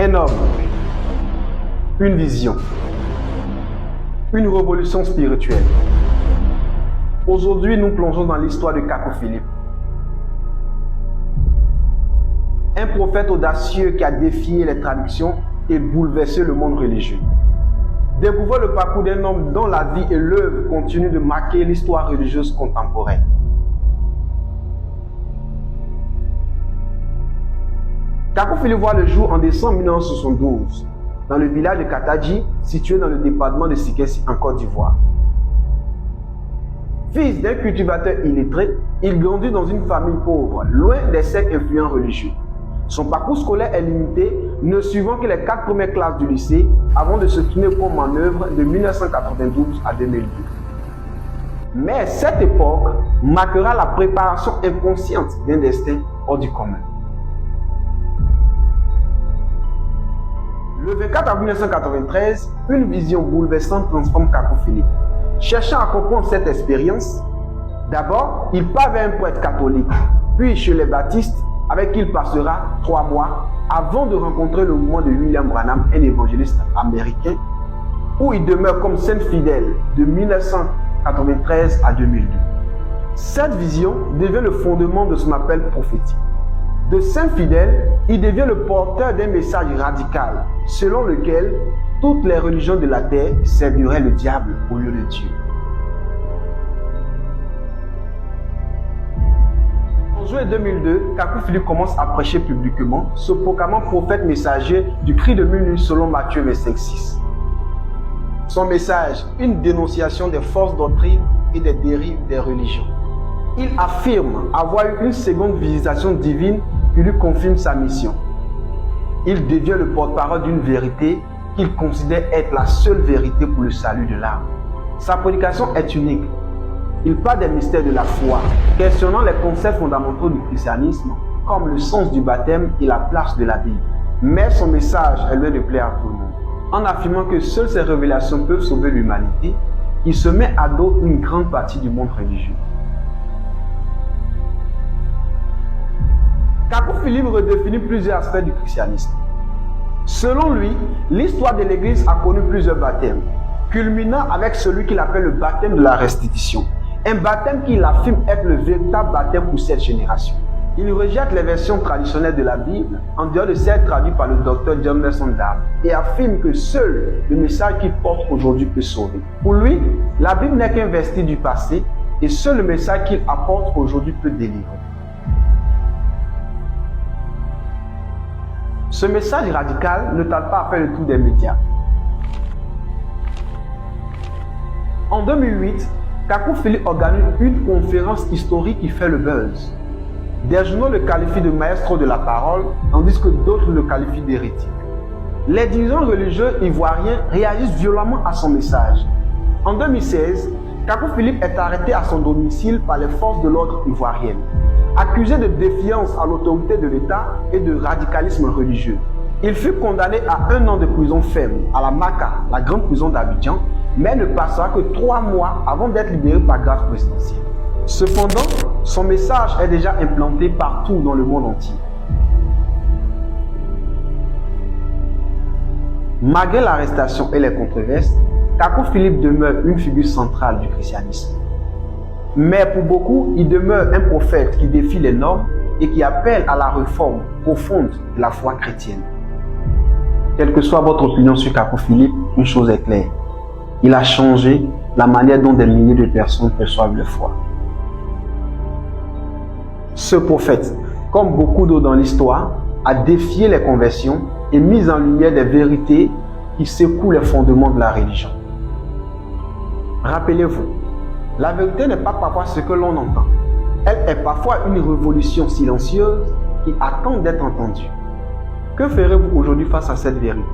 Un homme, une vision, une révolution spirituelle. Aujourd'hui, nous plongeons dans l'histoire de Kakou Philippe. Un prophète audacieux qui a défié les traditions et bouleversé le monde religieux. Découvrez le parcours d'un homme dont la vie et l'œuvre continuent de marquer l'histoire religieuse contemporaine. Kakou Philippe voit le jour en décembre 1972 dans le village de Kataji, situé dans le département de Sikessi en Côte d'Ivoire. Fils d'un cultivateur illettré, il grandit dans une famille pauvre, loin des cercles influents religieux. Son parcours scolaire est limité, ne suivant que les 4 premières classes du lycée avant de se tourner comme manœuvre de 1992 à 2002. Mais cette époque marquera la préparation inconsciente d'un destin hors du commun. Le 24 avril 1993, une vision bouleversante transforme Kakou Philippe. Cherchant à comprendre cette expérience, d'abord, il part vers un prêtre catholique, puis chez les baptistes, avec qui il passera 3 mois avant de rencontrer le mouvement de William Branham, un évangéliste américain, où il demeure comme saint fidèle de 1993 à 2002. Cette vision devient le fondement de son appel prophétique. De saint fidèle, il devient le porteur d'un message radical, selon lequel toutes les religions de la terre serviraient le diable au lieu de Dieu. En juin 2002, Kakou Philippe commence à prêcher publiquement, se proclamant prophète messager du cri de minuit selon Matthieu 25:6. Son message, une dénonciation des fausses doctrines et des dérives des religions. Il affirme avoir eu une seconde visitation divine qui lui confirme sa mission. Il devient le porte-parole d'une vérité qu'il considère être la seule vérité pour le salut de l'âme. Sa prédication est unique. Il parle des mystères de la foi, questionnant les concepts fondamentaux du christianisme, comme le sens du baptême et la place de la Bible. Mais son message est loin de plaire à tout le monde. En affirmant que seules ces révélations peuvent sauver l'humanité, il se met à dos une grande partie du monde religieux. Kakou Philippe redéfinit plusieurs aspects du christianisme. Selon lui, l'histoire de l'Église a connu plusieurs baptêmes, culminant avec celui qu'il appelle le baptême de la restitution. Un baptême qu'il affirme être le véritable baptême pour cette génération. Il rejette les versions traditionnelles de la Bible, en dehors de celles traduites par le docteur John Nelson Darby, et affirme que seul le message qu'il porte aujourd'hui peut sauver. Pour lui, la Bible n'est qu'un vestige du passé, et seul le message qu'il apporte aujourd'hui peut délivrer. Ce message radical ne tarde pas à faire le tour des médias. En 2008, Kakou Philippe organise une conférence historique qui fait le buzz. Des journaux le qualifient de maestro de la parole, tandis que d'autres le qualifient d'hérétique. Les dirigeants religieux ivoiriens réagissent violemment à son message. En 2016, Kakou Philippe est arrêté à son domicile par les forces de l'ordre ivoiriennes. Accusé de défiance à l'autorité de l'État et de radicalisme religieux. Il fut condamné à 1 an de prison ferme à la Maka, la grande prison d'Abidjan, mais ne passera que 3 mois avant d'être libéré par grâce présidentielle. Cependant, son message est déjà implanté partout dans le monde entier. Malgré l'arrestation et les controverses, Kakou Philippe demeure une figure centrale du christianisme. Mais pour beaucoup, il demeure un prophète qui défie les normes et qui appelle à la réforme profonde de la foi chrétienne. Quelle que soit votre opinion sur Kakou Philippe, une chose est claire. Il a changé la manière dont des milliers de personnes perçoivent la foi. Ce prophète, comme beaucoup d'autres dans l'histoire, a défié les conversions et mis en lumière des vérités qui secouent les fondements de la religion. Rappelez-vous, la vérité n'est pas parfois ce que l'on entend. Elle est parfois une révolution silencieuse qui attend d'être entendue. Que ferez-vous aujourd'hui face à cette vérité?